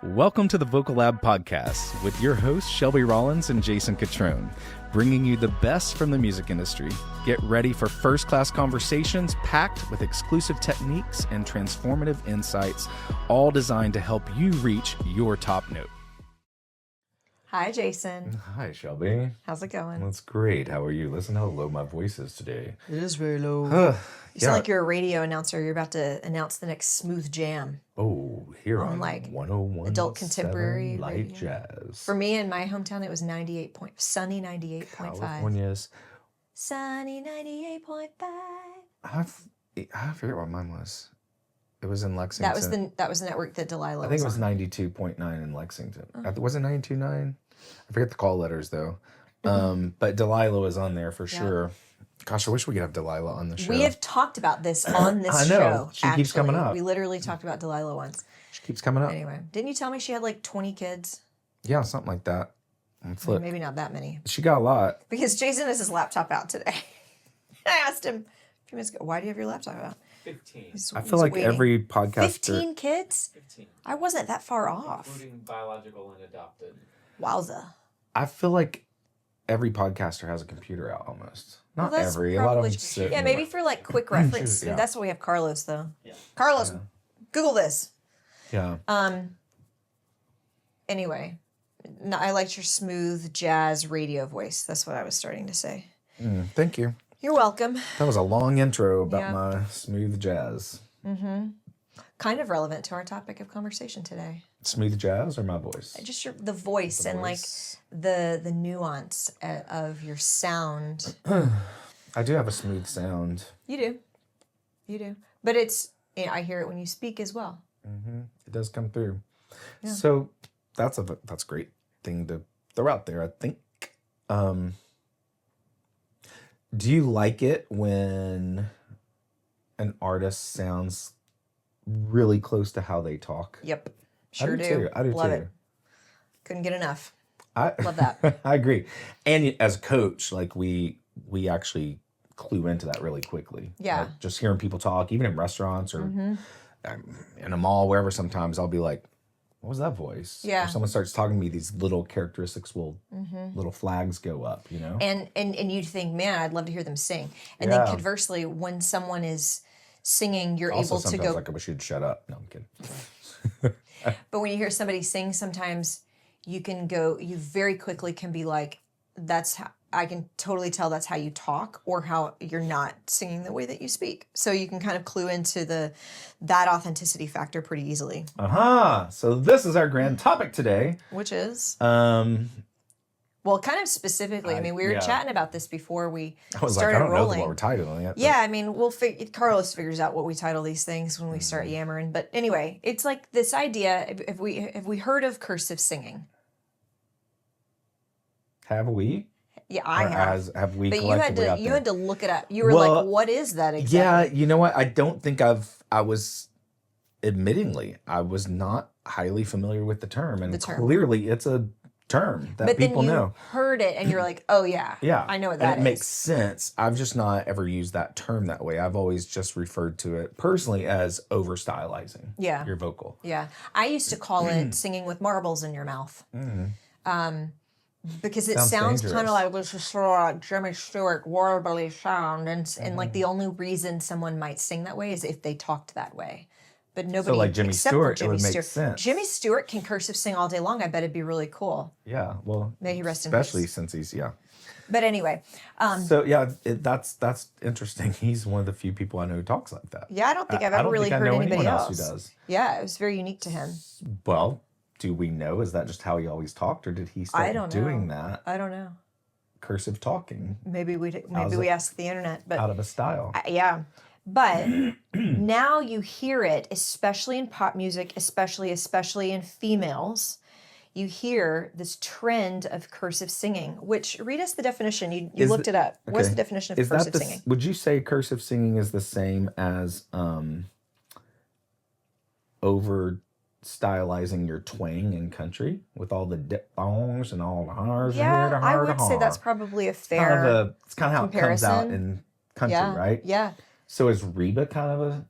Welcome to the Vocal Lab podcast with your hosts Shelby Rollins and Jason Catron, bringing you the best from the music industry. Get ready for first-class conversations packed with exclusive techniques and transformative insights, all designed to help you reach your top note. Hi, Jason. Hi, Shelby. How's it going? That's great. How are you? Listen how low my voice is today. It is very low. You sound like you're a radio announcer. You're about to announce the next smooth jam. Oh, here on like 101 adult contemporary light radio. Jazz. For me in my hometown, it was sunny 98.5. California's. Sunny 98.5. I forget what mine was. It was in Lexington. That was the network that Delilah. I think it was on. 92.9 in Lexington. Was it 92.9? I forget the call letters though. But Delilah was on there for sure. Gosh, I wish we could have Delilah on the show. We have talked about this on this I know. show. She keeps coming up. We literally talked about Delilah once. She keeps coming up. Anyway, didn't you tell me she had like 20 kids? Yeah, something like that. Maybe not that many. She got a lot. Because Jason has his laptop out today. I asked him a few minutes ago, why do you have your laptop out? 15. I feel like every podcaster... 15 kids? 15. I wasn't that far off. Including biological and adopted. Wowza. I feel like every podcaster has a computer out almost. Not every. A lot of them sit. Yeah, maybe for like quick reference. Yeah. That's why we have Carlos though. Yeah. Carlos, Google this. Yeah. Anyway, no, I liked your smooth jazz radio voice. That's what I was starting to say. Thank you. You're welcome. That was a long intro about my smooth jazz. Kind of relevant to our topic of conversation today. Smooth jazz or my voice? Just the voice and like the nuance of your sound. I do have a smooth sound. You do. But it's, I hear it when you speak as well. It does come through. Yeah. So that's a great thing to throw out there, I think. Do you like it when an artist sounds really close to how they talk? Yep. Sure do. Too. I do Love too. it. Couldn't get enough. Love that. I agree. And as a coach, like we actually clue into that really quickly. Yeah. Like just hearing people talk, even in restaurants or in a mall, wherever, sometimes I'll be like, what was that voice? Yeah. Or someone starts talking to me, these little characteristics will, little flags go up, you know? And you think, man, I'd love to hear them sing. And then conversely, when someone is singing, you're also, able to sometimes go. like, I wish you'd shut up. No, I'm kidding. But when you hear somebody sing, sometimes you very quickly can be like, that's how, I can totally tell that's how you talk or how you're not singing the way that you speak. So you can kind of clue into that authenticity factor pretty easily. So this is our grand topic today. Which is? Well, kind of specifically, we were chatting about this before we started I don't rolling. know what we're titling it. Yeah, Carlos figures out what we title these things when we start yammering. But anyway, it's like this idea, have we heard of cursive singing? Have we? Yeah, I have. Have we? But you had to look it up. You were Well, like, what is that exactly? Yeah, you know what? I don't think I was not highly familiar with the term. And clearly it's a term that people know. But then you heard it and you're like, oh yeah, I know what that is. And it makes sense. I've just not ever used that term that way. I've always just referred to it personally as over stylizing your vocal. Yeah. I used to call it singing with marbles in your mouth. Because it sounds kind of like this is sort of like Jimmy Stewart warbly sound, and like the only reason someone might sing that way is if they talked that way. But nobody, so like Jimmy Stewart, it would make sense. Jimmy Stewart can cursive sing all day long. I bet it'd be really cool. Yeah, well, may he rest in peace. Especially since he's But anyway, so yeah, that's interesting. He's one of the few people I know who talks like that. Yeah, I don't think I've ever really heard anybody else who does. Yeah, it was very unique to him. Well, do we know? Is that just how he always talked, or did he start doing that? I don't know. Cursive talking. Maybe we asked the internet, but out of a style. Yeah. But now you hear it, especially in pop music, especially in females. You hear this trend of cursive singing, which, read us the defension. You looked it up. Okay. What's the definition of cursive singing? Would you say cursive singing is the same as over stylizing your twang in country with all the diphthongs and all the hars? Yeah, I would say that's probably a fair it's kind of how comparison. It comes out in country, right? Yeah. So is Reba kind of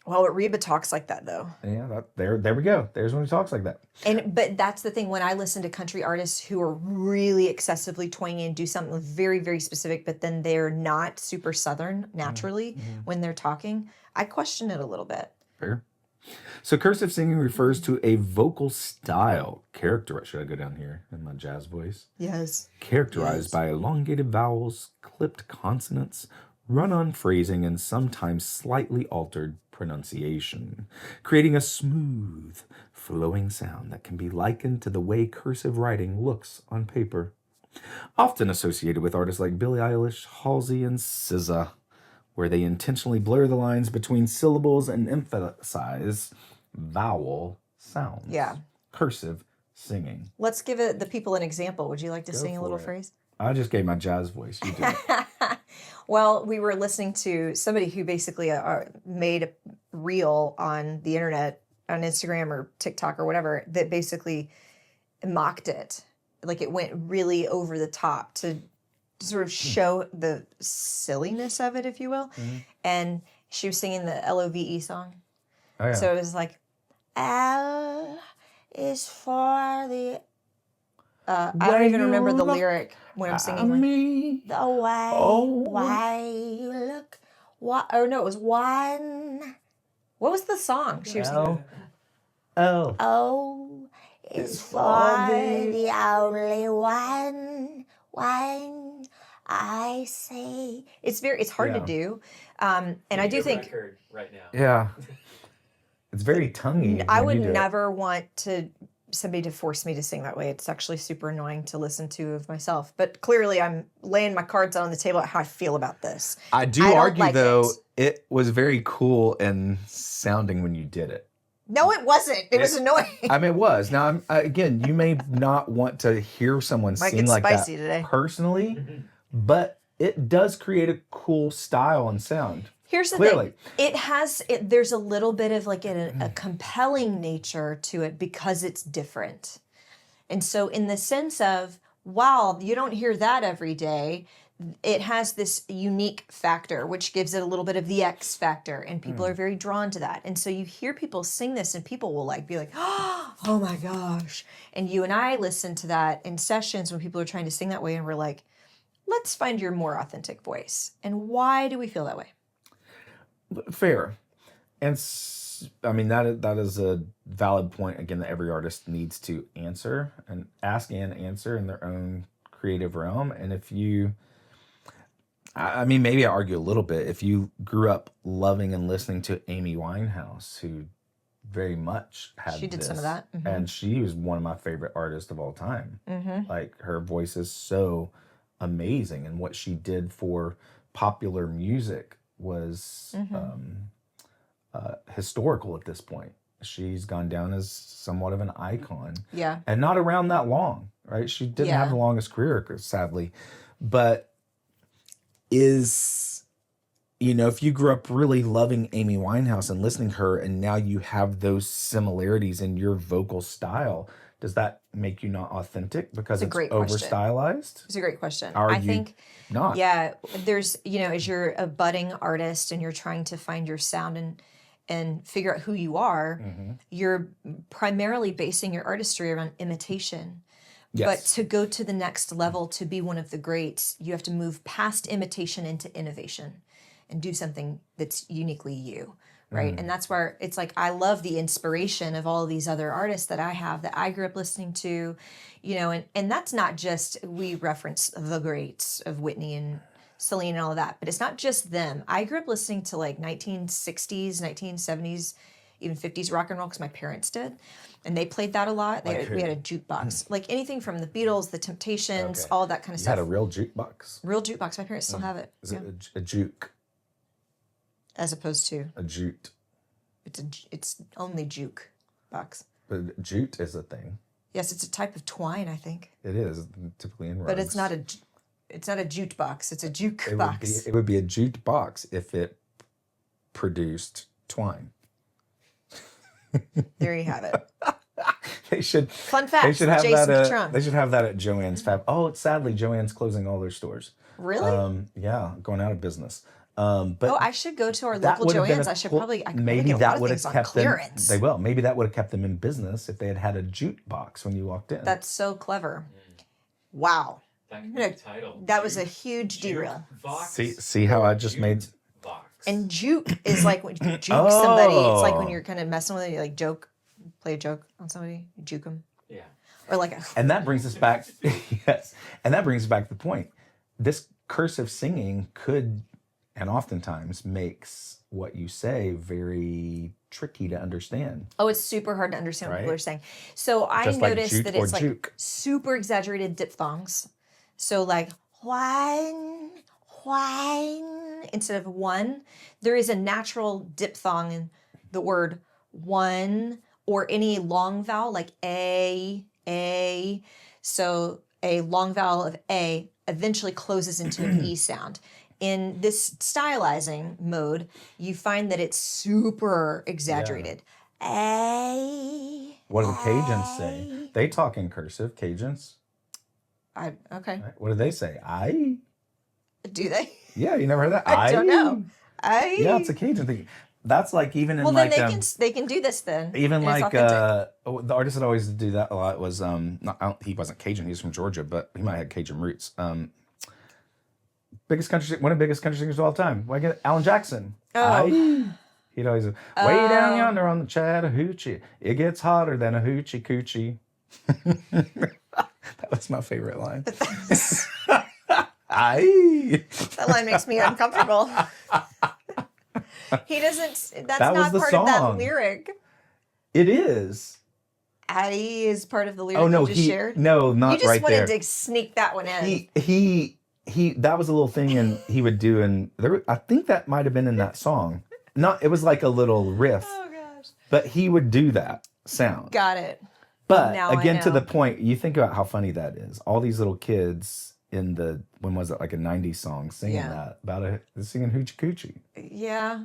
Well, Reba talks like that though. Yeah, there we go. There's when he talks like that. But that's the thing. When I listen to country artists who are really excessively twangy and do something very, very specific, but then they're not super Southern naturally when they're talking, I question it a little bit. Fair. So cursive singing refers to a vocal style characterized. Should I go down here in my jazz voice? Yes. Characterized by elongated vowels, clipped consonants, run-on phrasing, and sometimes slightly altered pronunciation, creating a smooth, flowing sound that can be likened to the way cursive writing looks on paper. Often associated with artists like Billie Eilish, Halsey, and SZA, where they intentionally blur the lines between syllables and emphasize vowel sounds. Yeah. Cursive singing. Let's give the people an example. Would you like to sing a for little it. phrase? I just gave my jazz voice. You did it. Well, we were listening to somebody who basically made a reel on the internet, on Instagram or TikTok or whatever, that basically mocked it. Like it went really over the top to sort of show the silliness of it, if you will. And she was singing the LOVE song. Oh, yeah. So it was like, L is for the... I don't even remember the lyric when I'm singing. Like, me. the way, why you look, or no, it was one. What was the song she was singing? Oh. Oh, it's for the only one I say. It's hard to do, and I do think record right now. Yeah. It's very tonguey. I when would you do it. never want somebody to force me to sing that way. It's actually super annoying to listen to of myself. But clearly I'm laying my cards out on the table at how I feel about this. I do don't argue, like though, it was very cool and sounding when you did it. No, it wasn't. It was annoying. I mean, it was. Now, again, you may not want to hear someone Might sing get like spicy that today. personally, but it does create a cool style and sound. Here's the Clearly. thing. There's a little bit of like a compelling nature to it because it's different. And so in the sense of, wow, you don't hear that every day, it has this unique factor, which gives it a little bit of the X factor, and people are very drawn to that. And so you hear people sing this and people will be like, oh my gosh. And you and I listen to that in sessions when people are trying to sing that way, and we're like, let's find your more authentic voice. And why do we feel that way? Fair. And I mean, that is a valid point, again, that every artist needs to answer and ask and answer in their own creative realm. And if you, I mean, maybe I argue a little bit, if you grew up loving and listening to Amy Winehouse, who very much had She did this, some of that. Mm-hmm. and she was one of my favorite artists of all time. Like, her voice is so amazing, and what she did for popular music was historical at this point. She's gone down as somewhat of an icon. Yeah. And not around that long, right? She didn't have the longest career, sadly. But if you grew up really loving Amy Winehouse and listening to her, and now you have those similarities in your vocal style, does that make you not authentic because it's over stylized? It's a great question. I think not. Yeah, there's, as you're a budding artist and you're trying to find your sound and figure out who you are, you're primarily basing your artistry around imitation. Yes. But to go to the next level, to be one of the greats, you have to move past imitation into innovation and do something that's uniquely you. Right. And that's where it's like, I love the inspiration of all of these other artists that I have that I grew up listening to, and that's not just, we reference the greats of Whitney and Celine and all of that, but it's not just them. I grew up listening to like 1960s, 1970s, even 50s rock and roll because my parents did. And they played that a lot. We had a jukebox. Like anything from the Beatles, the Temptations, all that kind of stuff. You had a real jukebox? Real jukebox. My parents still have it. Is it a juke? As opposed to a jute. It's only juke box. But jute is a thing. Yes, it's a type of twine, I think. It is typically in rugs. But it's not a jute box. It's a juke box. It would be a jute box if it produced twine. There you have it. They should. Fun fact. They should have Jason that. Catron. They should have that at Joann's Fab. Oh, sadly, Joann's closing all their stores. Really? Yeah, going out of business. But Oh, I should go to our that local would have been Joann's. a I should cool- probably I could maybe get a lot that of would have things on kept them. clearance. They will. Maybe that would have kept them in business if they had had a jukebox when you walked in. That's so clever. Wow. That could be the title. That was a huge Juke derail. box See how I just or made. juke box. And juke is like when you juke somebody. It's like when Oh. you're kind of messing with it. You like play a joke on somebody, you juke them. Yeah. Or like a. And that brings us back. Yes, and that brings us back to the point. This cursive singing could, and oftentimes makes what you say very tricky to understand. Oh, it's super hard to understand what people Right. are saying. So I Just like noticed jute that or it's like juke. super exaggerated diphthongs. So like one, instead of one, there is a natural diphthong in the word one or any long vowel like a. So a long vowel of a eventually closes into an e sound. In this stylizing mode, you find that it's super exaggerated. A. What do the Cajuns say? They talk in cursive, Cajuns. Okay. Right? What do they say? I. Do they? Yeah, you never heard that? I don't know. Yeah, it's a Cajun thing. That's like even in Well, like then they can do this then. even and it's like authentic. the artist that always do that a lot was he wasn't Cajun, he was from Georgia, but he might have Cajun roots. One of the biggest country singers of all time. Why get Alan Jackson? Oh. He'd always way down yonder on the Chattahoochee. It gets hotter than a hoochie coochie. That was my favorite line. That line makes me uncomfortable. He doesn't. That's That was not the part of that song. lyric. It is. Addie is part of the lyric Oh no, you just he shared. no, not You just right wanted there. to sneak that one in. He that was a little thing and he would do and there I think that might have been in that song. Not it was like a little riff. Oh gosh. But he would do that sound. Got it. But Now I again to know. the point, you think about how funny that is. All these little kids in the when was it like a 90s song singing Yeah. that about singing hoochie coochie. Yeah.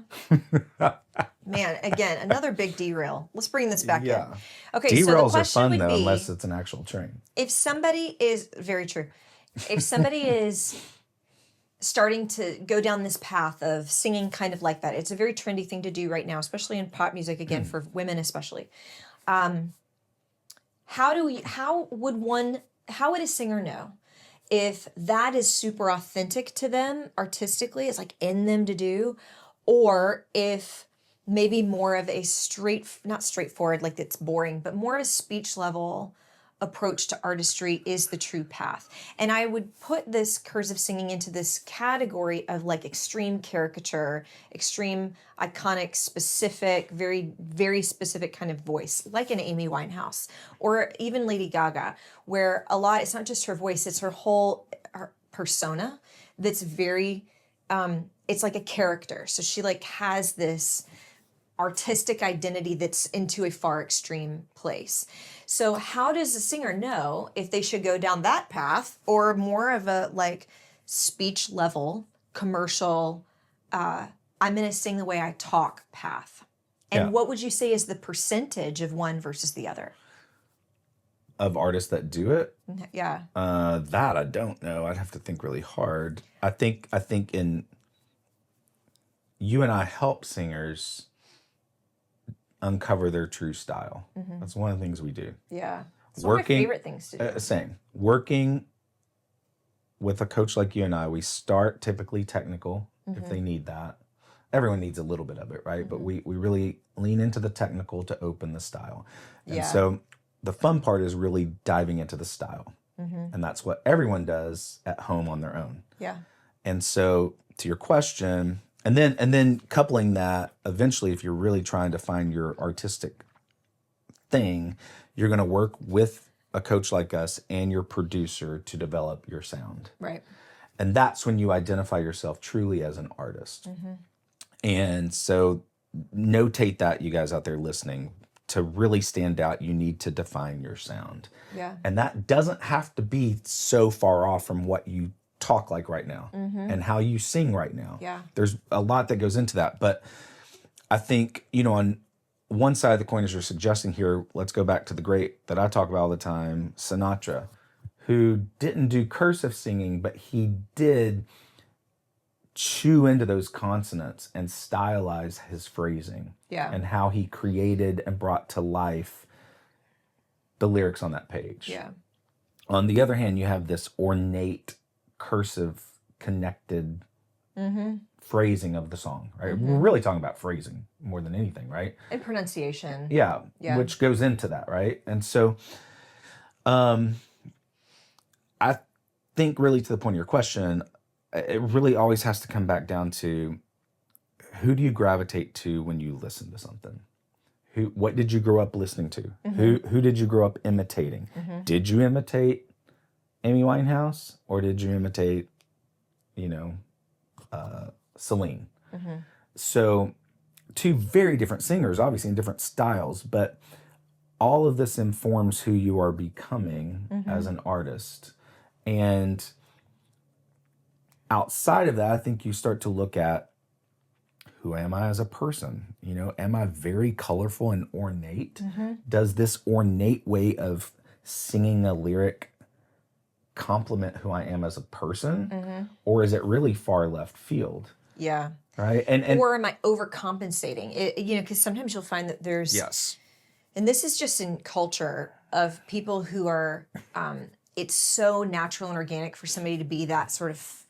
Man, again, another big derail. Let's bring this back Yeah. in. Okay, so the Derails are question fun would though be, unless it's an actual train. if somebody is very true, if somebody is starting to go down this path of singing kind of like that, it's a very trendy thing to do right now, especially in pop music, again for women especially. How would a singer know if that is super authentic to them artistically, it's like in them to do, or if maybe more of a not straightforward, like it's boring, but more of a speech level approach to artistry is the true path. And I would put this cursive singing into this category of like extreme caricature, extreme iconic, specific, very, very specific kind of voice, like an Amy Winehouse or even Lady Gaga, where it's not just her voice, it's her persona that's very, it's like a character. So she like has this artistic identity that's into a far extreme place. So how does a singer know if they should go down that path or more of a like speech level commercial I'm going to sing the way I talk path? And Yeah. what would you say is the percentage of one versus the other? Of artists that do it? Yeah. That I don't know. I'd have to think really hard. I think in you and I help singers uncover their true style. That's one of the things we do. Yeah. It's one of my favorite things to do. Same. Working with a coach like you and I, we start typically technical if they need that. Everyone needs a little bit of it, right? But we really lean into the technical to open the style. And Yeah. so the fun part is really diving into the style. And that's what everyone does at home on their own. Yeah. And so to your question, and then coupling that, eventually if you're really trying to find your artistic thing, you're going to work with a coach like us and your producer to develop your sound. Right. And that's when you identify yourself truly as an artist. And so notate that, you guys out there listening. To really stand out, you need to define your sound. Yeah. And that doesn't have to be so far off from what you talk like right now and how you sing right now. Yeah. There's a lot that goes into that. But I think, on one side of the coin, as you're suggesting here, let's go back to the great that I talk about all the time, Sinatra, who didn't do cursive singing, but he did chew into those consonants and stylize his phrasing. Yeah. And how he created and brought to life the lyrics on that page. Yeah. On the other hand, you have this ornate, cursive, connected phrasing of the song, right? We're really talking about phrasing more than anything, right? And pronunciation. Yeah, which goes into that, right? And so I think really to the point of your question, it really always has to come back down to who do you gravitate to when you listen to something? What did you grow up listening to? Who did you grow up imitating? Did you imitate Amy Winehouse or did you imitate, Celine? So two very different singers, obviously in different styles, but all of this informs who you are becoming as an artist. And outside of that, I think you start to look at who am I as a person? Am I very colorful and ornate? Does this ornate way of singing a lyric complement who I am as a person? Or is it really far left field? Yeah. Right? And or am I overcompensating? Because sometimes you'll find that there's... Yes. And this is just in culture of people who are... it's so natural and organic for somebody to be that sort of...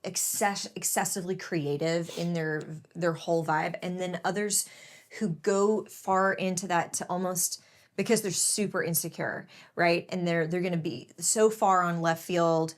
excessively creative in their whole vibe, and then others who go far into that to almost because they're super insecure, right? And they're going to be so far on left field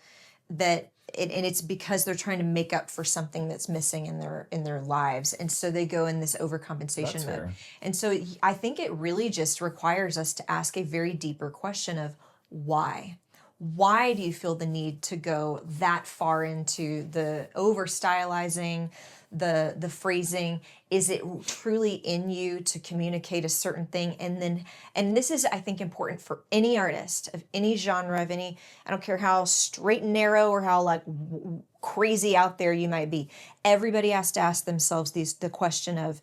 that and it's because they're trying to make up for something that's missing in their lives, and so they go in this overcompensation mode. Fair. And so I think it really just requires us to ask a very deeper question of why. Why do you feel the need to go that far into the over stylizing, the phrasing? Is it truly in you to communicate a certain thing? And this is, I think, important for any artist of any genre, of any, I don't care how straight and narrow or how crazy out there you might be. Everybody has to ask themselves the question of,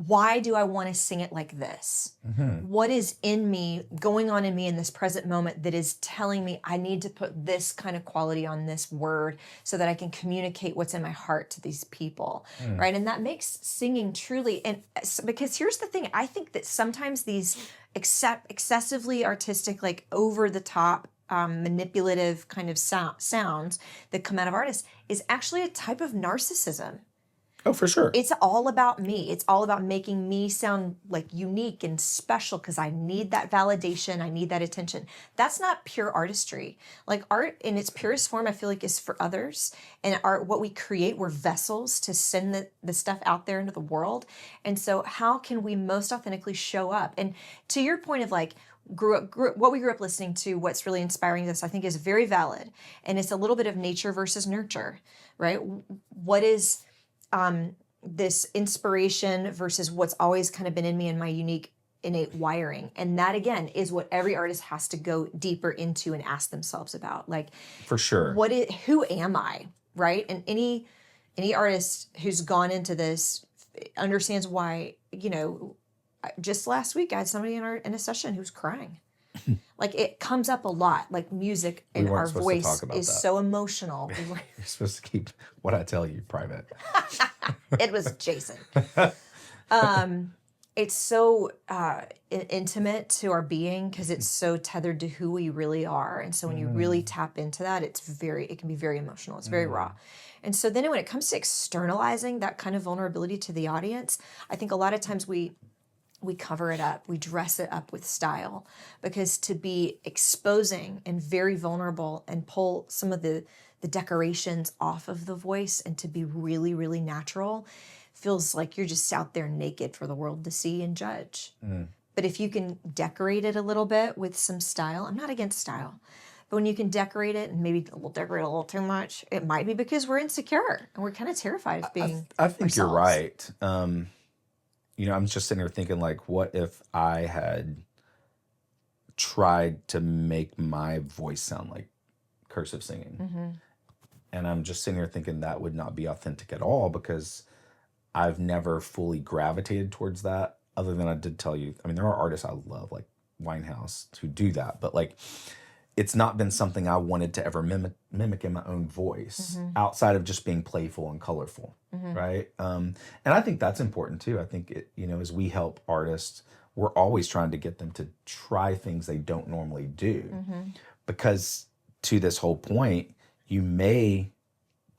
why do I want to sing it like this? What is in me, going on in me in this present moment that is telling me I need to put this kind of quality on this word so that I can communicate what's in my heart to these people, right? And that makes singing truly, and because here's the thing, I think that sometimes these excessively artistic, over the top, manipulative kind of sounds that come out of artists is actually a type of narcissism. Oh, for sure. It's all about me. It's all about making me sound unique and special because I need that validation. I need that attention. That's not pure artistry. Art in its purest form, I feel like, is for others. And art, what we create, we're vessels to send the stuff out there into the world. And so how can we most authentically show up? And to your point of what we grew up listening to, what's really inspiring us, I think, is very valid. And it's a little bit of nature versus nurture, right? What is... this inspiration versus what's always kind of been in me and my unique innate wiring. And that, again, is what every artist has to go deeper into and ask themselves about. For sure. Who am I, right? And any artist who's gone into this understands why, just last week I had somebody in a session who was crying. It comes up a lot. Music and our voice is so emotional. You're supposed to keep what I tell you private. It was Jason. It's so intimate to our being because it's so tethered to who we really are. And so when you really tap into that, it can be very emotional. It's very raw. And so then when it comes to externalizing that kind of vulnerability to the audience, I think a lot of times we cover it up, we dress it up with style, because to be exposing and very vulnerable and pull some of the decorations off of the voice and to be really, really natural feels like you're just out there naked for the world to see and judge. But if you can decorate it a little bit with some style, I'm not against style, but when you can decorate it, and maybe we'll decorate a little too much, it might be because we're insecure and we're kind of terrified of being I think you're ourselves. right. I'm just sitting here thinking, what if I had tried to make my voice sound like cursive singing? And I'm just sitting here thinking that would not be authentic at all, because I've never fully gravitated towards that, other than I did tell you. I mean, there are artists I love, like Winehouse, who do that. But it's not been something I wanted to ever mimic in my own voice outside of just being playful and colorful, right? And I think that's important too. I think as we help artists, we're always trying to get them to try things they don't normally do, because to this whole point, you may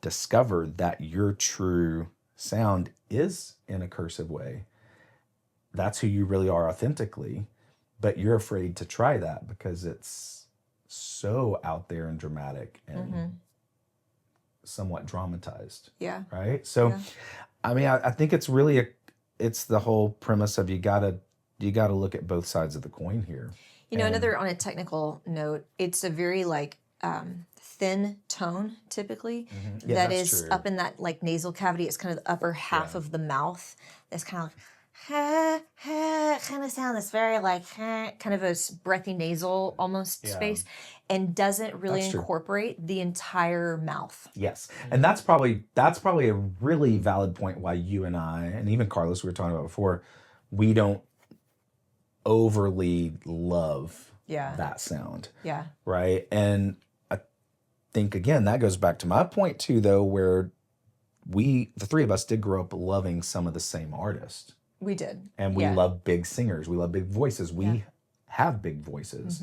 discover that your true sound is in a cursive way. That's who you really are authentically, but you're afraid to try that because it's so out there and dramatic and somewhat dramatized. Yeah. Right. So, I mean, I think it's really it's the whole premise of you gotta look at both sides of the coin here. Another on a technical note, it's a very thin tone typically that is true. up in that nasal cavity. It's kind of the upper half of the mouth. That's kind of kind of sound that's very kind of a breathy nasal almost space, and doesn't really incorporate the entire mouth. Yes. And that's probably a really valid point why you and I, and even Carlos, we were talking about before, we don't overly love that sound. Yeah. Right. And I think, again, that goes back to my point too, though, where the three of us did grow up loving some of the same artists. We did. And we love big singers. We love big voices. We have big voices.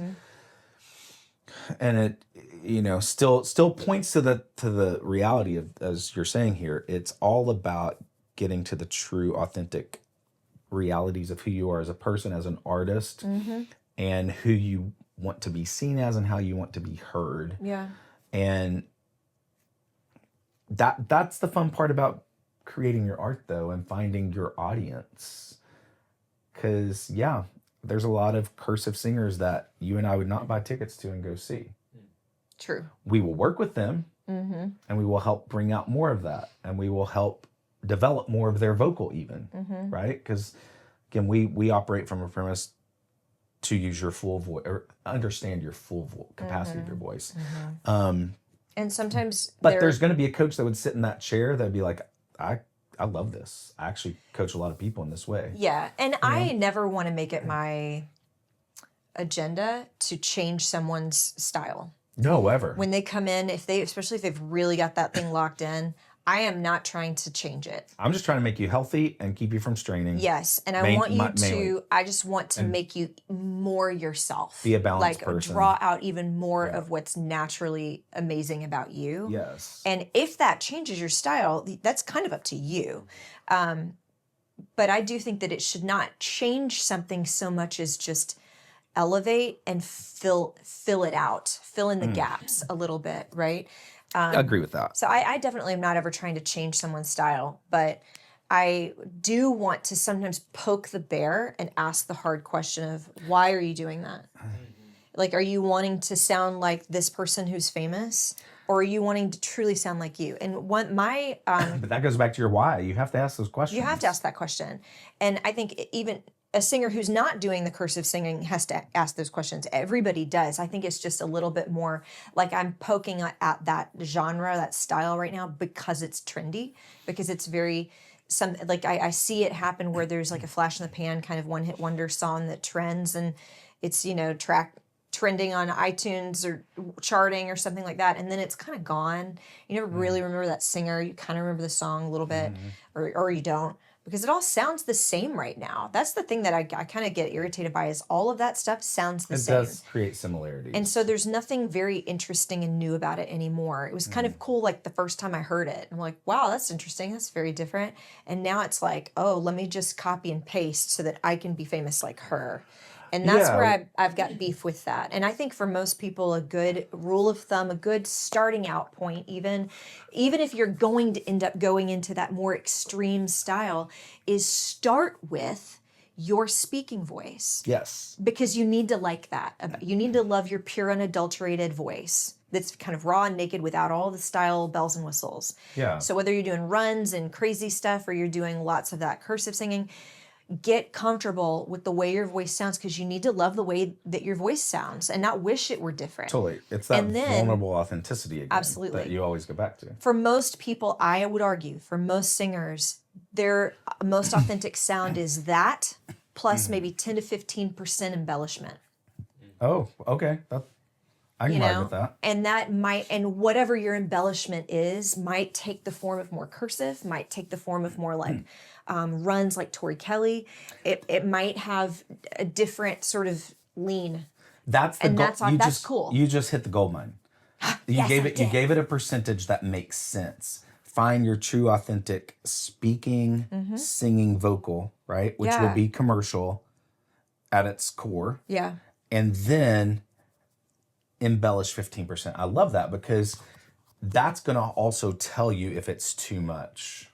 And it, still points to the reality of, as you're saying here, it's all about getting to the true, authentic realities of who you are as a person, as an artist, and who you want to be seen as and how you want to be heard. Yeah. And that's the fun part about creating your art, though, and finding your audience. Because, there's a lot of cursive singers that you and I would not buy tickets to and go see. True. We will work with them, and we will help bring out more of that, and we will help develop more of their vocal even, right? Because, again, we operate from a premise to use your full voice, or understand your full capacity of your voice. And sometimes but there's going to be a coach that would sit in that chair that would be like, I love this. I actually coach a lot of people in this way. Yeah. And I never want to make it my agenda to change someone's style. No, ever. When they come in, especially if they've really got that thing locked in, I am not trying to change it. I'm just trying to make you healthy and keep you from straining. Yes, and I just want to make you more yourself. Be a balanced person. Draw out even more of what's naturally amazing about you. Yes. And if that changes your style, that's kind of up to you. But I do think that it should not change something so much as just elevate and fill it out, fill in the gaps a little bit, right? I agree with that. So I definitely am not ever trying to change someone's style, but I do want to sometimes poke the bear and ask the hard question of, why are you doing that? Like, are you wanting to sound like this person who's famous, or are you wanting to truly sound like you? And but that goes back to your why. You have to ask those questions. You have to ask that question. And I think even a singer who's not doing the cursive singing has to ask those questions. Everybody does. I think it's just a little bit more like I'm poking at that genre, that style right now, because it's trendy, because it's very I see it happen where there's like a flash in the pan kind of one hit wonder song that trends, and it's, trending on iTunes or charting or something like that, and then it's kind of gone. You never really remember that singer. You kind of remember the song a little bit, or you don't. Because it all sounds the same right now. That's the thing that I kind of get irritated by, is all of that stuff sounds the same. It does create similarities. And so there's nothing very interesting and new about it anymore. It was kind of cool the first time I heard it. I'm like, wow, that's interesting. That's very different. And now it's like, oh, let me just copy and paste so that I can be famous like her. And that's where I've got beef with that. And I think for most people, a good rule of thumb, a good starting out point, even if you're going to end up going into that more extreme style, is start with your speaking voice. Yes. Because you need to like that. You need to love your pure, unadulterated voice that's kind of raw and naked without all the style bells and whistles. Yeah. So whether you're doing runs and crazy stuff, or you're doing lots of that cursive singing, get comfortable with the way your voice sounds, because you need to love the way that your voice sounds and not wish it were different. Totally. It's that vulnerable authenticity again, absolutely, that you always go back to. For most people, I would argue, for most singers, their most authentic sound is that plus maybe 10 to 15% embellishment. Oh, okay. I can ride with that. And that might, and whatever your embellishment is, might take the form of more cursive, might take the form of more like runs like Tori Kelly. It might have a different sort of lean. That's the And goal. that's cool. You just hit the gold mine. You Yes, gave I it. You did. gave it a percentage that makes sense. Find your true, authentic speaking, singing vocal, right? Which will Yeah. be commercial at its core, Yeah. and then embellish 15%. I love that because that's going to also tell you if it's too much.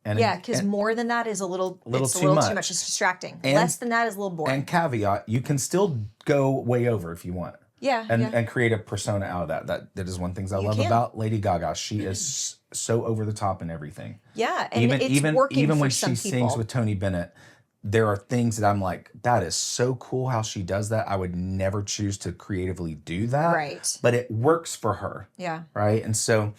And Yeah, because more than that is a little too too much. much. It's distracting. And- Less than that is a little boring. And caveat, you can still go way over if you want. Yeah, And yeah. and create a persona out of that. That is one thing I love can. about Lady Gaga. She is so over the top in everything. Yeah, and it's working even for when some she people. sings with Tony Bennett, there are things that I'm like, that is so cool how she does that. I would never choose to creatively do that. Right. But it works for her. Yeah. Right. And so,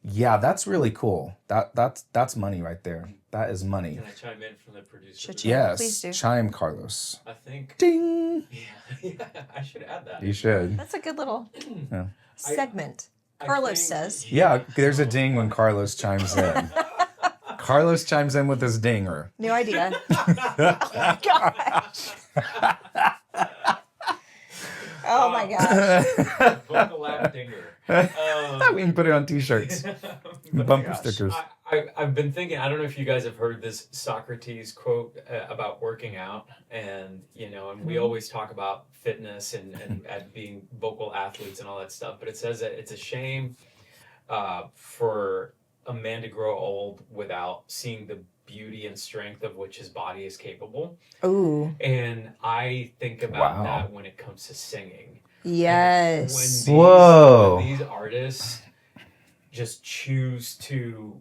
yeah, that's really cool. That's money right there. That is money. Can I chime in from the producer? Should position? Yeah, Yes. please do. Chime, Carlos. I think. Ding. Yeah, I should add that. You should. That's a good little Yeah. segment. I Carlos think- says. Yeah, there's a ding when Carlos chimes in. Carlos chimes in with his dinger. New idea. Oh, gosh. Oh my gosh. Vocal lab dinger. We can put it on t-shirts. Bumper stickers. I've been thinking, I don't know if you guys have heard this Socrates quote about working out, and and we always talk about fitness and being vocal athletes and all that stuff, but it says that it's a shame for a man to grow old without seeing the beauty and strength of which his body is capable. Ooh. And I think about Wow. that when it comes to singing. Yes. Whoa. When these artists just choose to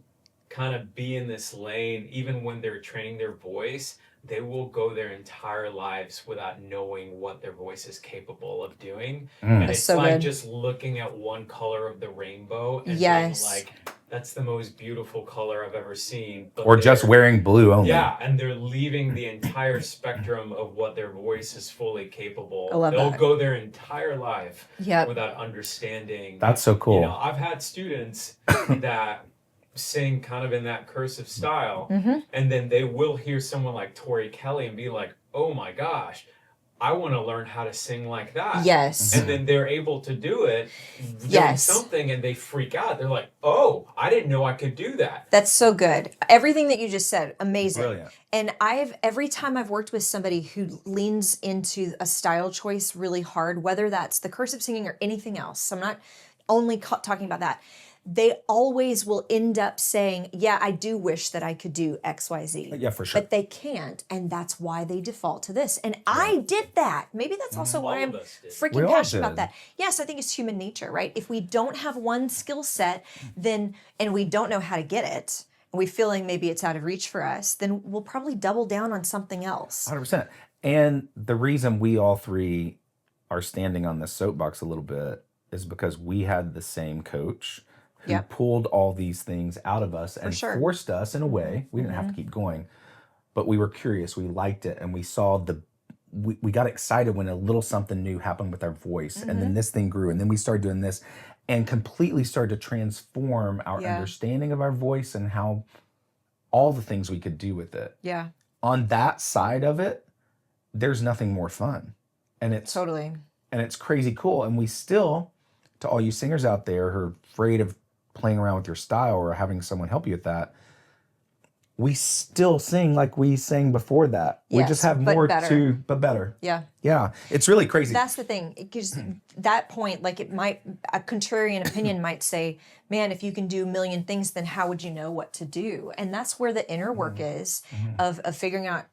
kind of be in this lane, even when they're training their voice, they will go their entire lives without knowing what their voice is capable of doing. And That's it's so like good. just looking at one color of the rainbow and Yes. being like, that's the most beautiful color I've ever seen. But Or just they're- wearing blue only. Yeah, and they're leaving the entire spectrum of what their voice is fully capable. I love They'll that. go their entire life Yep. without understanding. That's so cool. I've had students that sing kind of in that cursive style, Mm-hmm. and then they will hear someone like Tori Kelly and be like, oh my gosh, I want to learn how to sing like that. Yes. And then they're able to do it, doing Yes. something, and they freak out. They're like, oh, I didn't know I could do that. That's so good. Everything that you just said, amazing. Brilliant. And every time I've worked with somebody who leans into a style choice really hard, whether that's the cursive singing or anything else, I'm not only talking about that. They always will end up saying, yeah, I do wish that I could do X, Y, Z. Yeah, for sure. But they can't, and that's why they default to this. And I did that. Maybe that's also why All I'm of us did. We freaking all passionate did. about that. Yes, I think it's human nature, right? If we don't have one skill set, then and we don't know how to get it, and we feel like maybe it's out of reach for us, then we'll probably double down on something else. 100%. And the reason we all three are standing on this soapbox a little bit is because we had the same coach who Yep. pulled all these things out of us and sure. forced us in a way. We didn't have to keep going, but we were curious. We liked it, and we saw we got excited when a little something new happened with our voice, and then this thing grew, and then we started doing this, and completely started to transform our Yeah. understanding of our voice and how all the things we could do with it. Yeah, On that side of it, there's nothing more fun, and it's totally. crazy cool. And we still, to all you singers out there who are afraid of playing around with your style or having someone help you with that, we still sing like we sang before that. We Yes, just have but more better. but better. Yeah. Yeah, it's really crazy. That's the thing. Because that point, like a contrarian opinion might say, man, if you can do a million things, then how would you know what to do? And that's where the inner work is of figuring out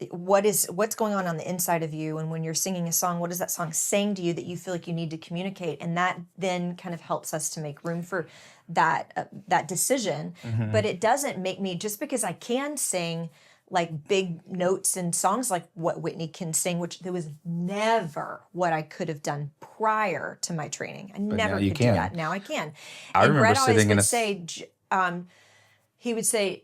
what's going on the inside of you. And when you're singing a song, what is that song saying to you that you feel like you need to communicate? And that then kind of helps us to make room for that decision. But it doesn't make me, just because I can sing like big notes and songs like what Whitney can sing, which there was never what I could have done prior to my training. I never now you could can. do that. Now I can. I and remember Brett always sitting in would a- say, he would say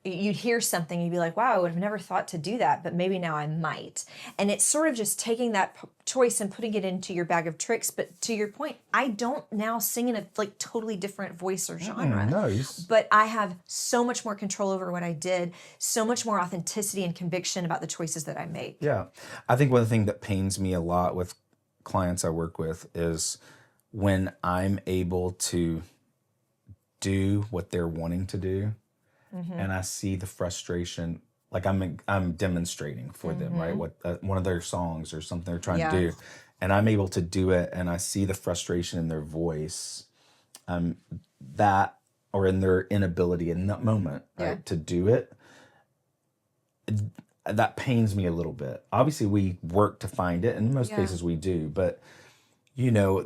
you'd hear something, you'd be like, wow, I would have never thought to do that, but maybe now I might. And it's sort of just taking that choice and putting it into your bag of tricks. But to your point, I don't now sing in a like totally different voice or genre. But I have so much more control over what I did, so much more authenticity and conviction about the choices that I make. Yeah. I think one thing that pains me a lot with clients I work with is when I'm able to do what they're wanting to do, and I see the frustration, like I'm demonstrating for them, right? What one of their songs or something they're trying to do, and I'm able to do it, and I see the frustration in their voice, that or in their inability in that moment, right, to do it. That pains me a little bit. Obviously, we work to find it, and in most cases we do, but you know,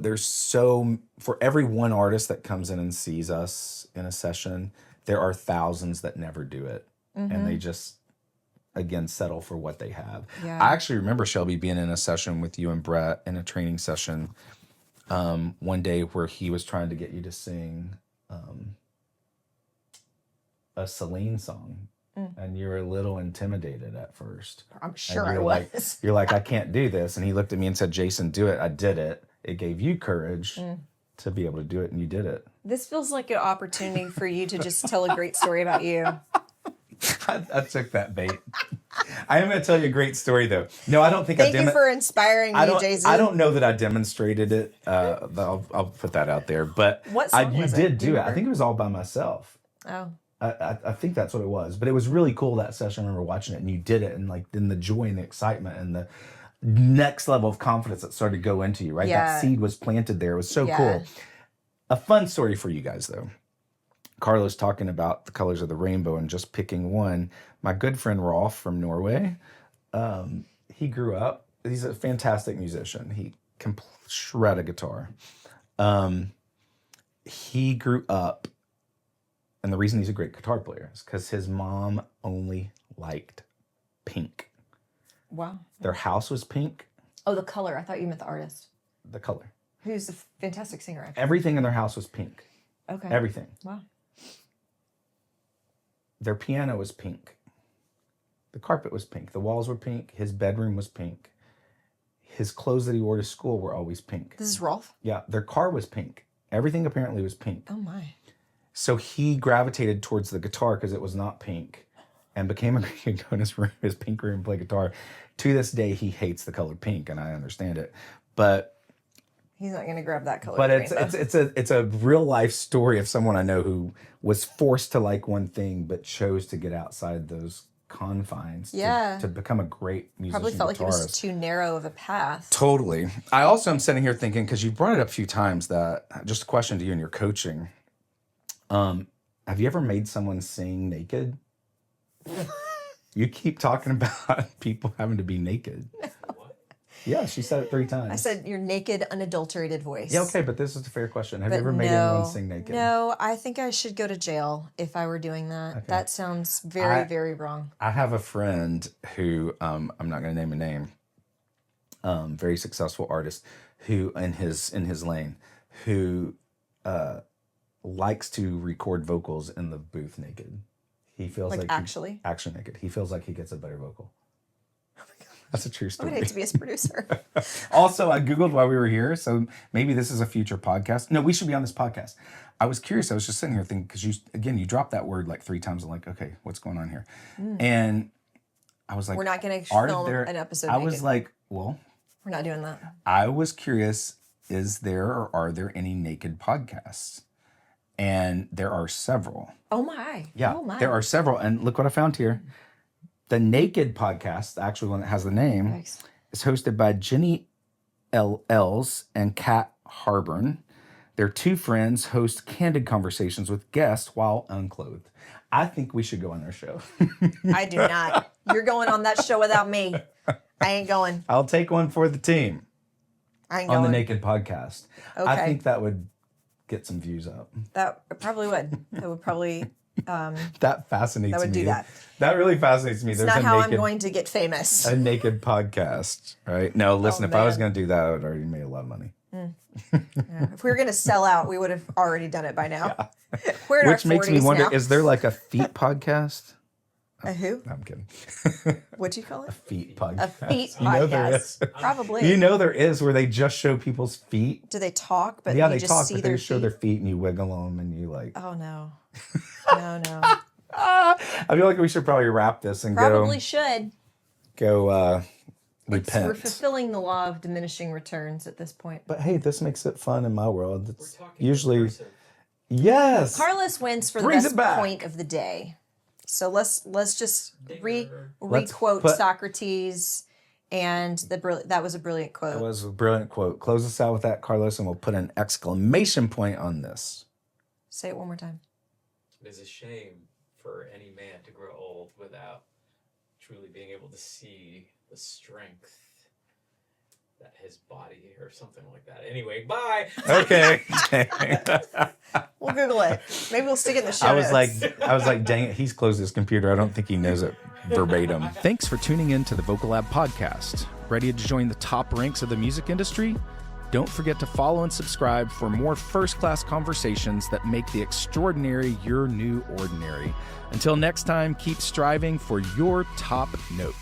for every one artist that comes in and sees us in a session, there are thousands that never do it. And they just, again, settle for what they have. Yeah. I actually remember, Shelby, being in a session with you and Brett in a training session one day where he was trying to get you to sing a Celine song. And you were a little intimidated at first. I'm sure I was. You're like, I can't do this. And he looked at me and said, Jason, do it. I did it. It gave you courage to be able to do it, and you did it. This feels like an opportunity for you to just tell a great story about you. I took that bait. I am going to tell you a great story, though. No, I don't think Thank you for inspiring me, Jason. I don't know that I demonstrated it. I'll put that out there. But what song you was did it? do it. I think it was all by myself. Oh. I think that's what it was. But it was really cool, that session. I remember watching it, and you did it, and like then the joy and the excitement and the next level of confidence that started to go into you, right? Yeah. That seed was planted there. It was so cool. A fun story for you guys, though. Carlos talking about the colors of the rainbow and just picking one. My good friend Rolf from Norway, he grew up, he's a fantastic musician. He can shred a guitar. He grew up, and the reason he's a great guitar player is because his mom only liked pink. Wow. Their house was pink. Oh, the color. I thought you meant the artist. The color. Who's a fantastic singer, actually. Everything in their house was pink. Okay. Everything. Wow. Their piano was pink. The carpet was pink. The walls were pink. His bedroom was pink. His clothes that he wore to school were always pink. This is Rolf? Yeah. Their car was pink. Everything apparently was pink. Oh, my. So he gravitated towards the guitar because it was not pink, and became a go in his pink room and play guitar. To this day, he hates the color pink, and I understand it. But he's not going to grab that color. But it's a real life story of someone I know who was forced to like one thing, but chose to get outside those confines to become a great musician. Probably felt guitarist. like it was too narrow of a path. Totally. I also am sitting here thinking, because you've brought it up a few times, that just a question to you in your coaching. Have you ever made someone sing naked? You keep talking about people having to be naked. Yeah, she said it 3 times. I said your naked, unadulterated voice. Yeah, okay, but this is a fair question. Have you ever made anyone sing naked? No, I think I should go to jail if I were doing that. Okay. That sounds very, very wrong. I have a friend who, I'm not going to name a name, very successful artist, who in his lane, who likes to record vocals in the booth naked. He feels like actually naked. He feels like he gets a better vocal. Oh my God. That's a true story. I would hate to be his producer. Also, I Googled while we were here, so maybe this is a future podcast. No, we should be on this podcast. I was curious. I was just sitting here thinking, because you dropped that word like 3 times. I'm like, okay, what's going on here? And I was like, we're not going to film an episode I naked. was like, well, we're not doing that. I was curious, is there or are there any naked podcasts? And there are several. Oh my. Yeah, oh my. There are several. And look what I found here. The Naked podcast, the actual one that has the name, is hosted by Jenny Els and Kat Harburn. Their 2 friends host candid conversations with guests while unclothed. I think we should go on their show. I do not. You're going on that show without me. I ain't going. I'll take one for the team. I ain't going. On the Naked podcast. Okay. I think that would get some views up. That probably would. That would probably... that fascinates me. That would do that. That really fascinates me. It's not how I'm going to get famous. A naked podcast, right? No, listen, if I was going to do that, I would already made a lot of money. Yeah. If we were going to sell out, we would have already done it by now. We're in Which our makes me 40s wonder, now. is there like a feet podcast? A who? No, I'm kidding. What'd you call it? Feet A podcast. feet You know there podcast. is. Probably. You know there is, where they just show people's feet. Do they talk? But Yeah, you they just talk, see but their they show feet? their feet and you wiggle them and you like. Oh no. No. I feel like we should probably wrap this and Probably should. go We're repent. fulfilling the law of diminishing returns at this point. But hey, this makes it fun in my world. We're It's talking usually cursive. yes. Carlos wins for the Brings best it back. point of the day. So let's just Let's re-quote put- Socrates, and that was a brilliant quote. That was a brilliant quote. Close us out with that, Carlos, and we'll put an exclamation point on this. Say it one more time. It is a shame for any man to grow old without truly being able to see the strength that his body or something like that. Anyway, bye. Okay. We'll Google it. Maybe we'll stick it in the show I was notes. like, dang it, he's closed his computer. I don't think he knows it verbatim. Thanks for tuning in to the Vocal Lab podcast. Ready to join the top ranks of the music industry? Don't forget to follow and subscribe for more first-class conversations that make the extraordinary your new ordinary. Until next time, keep striving for your top note.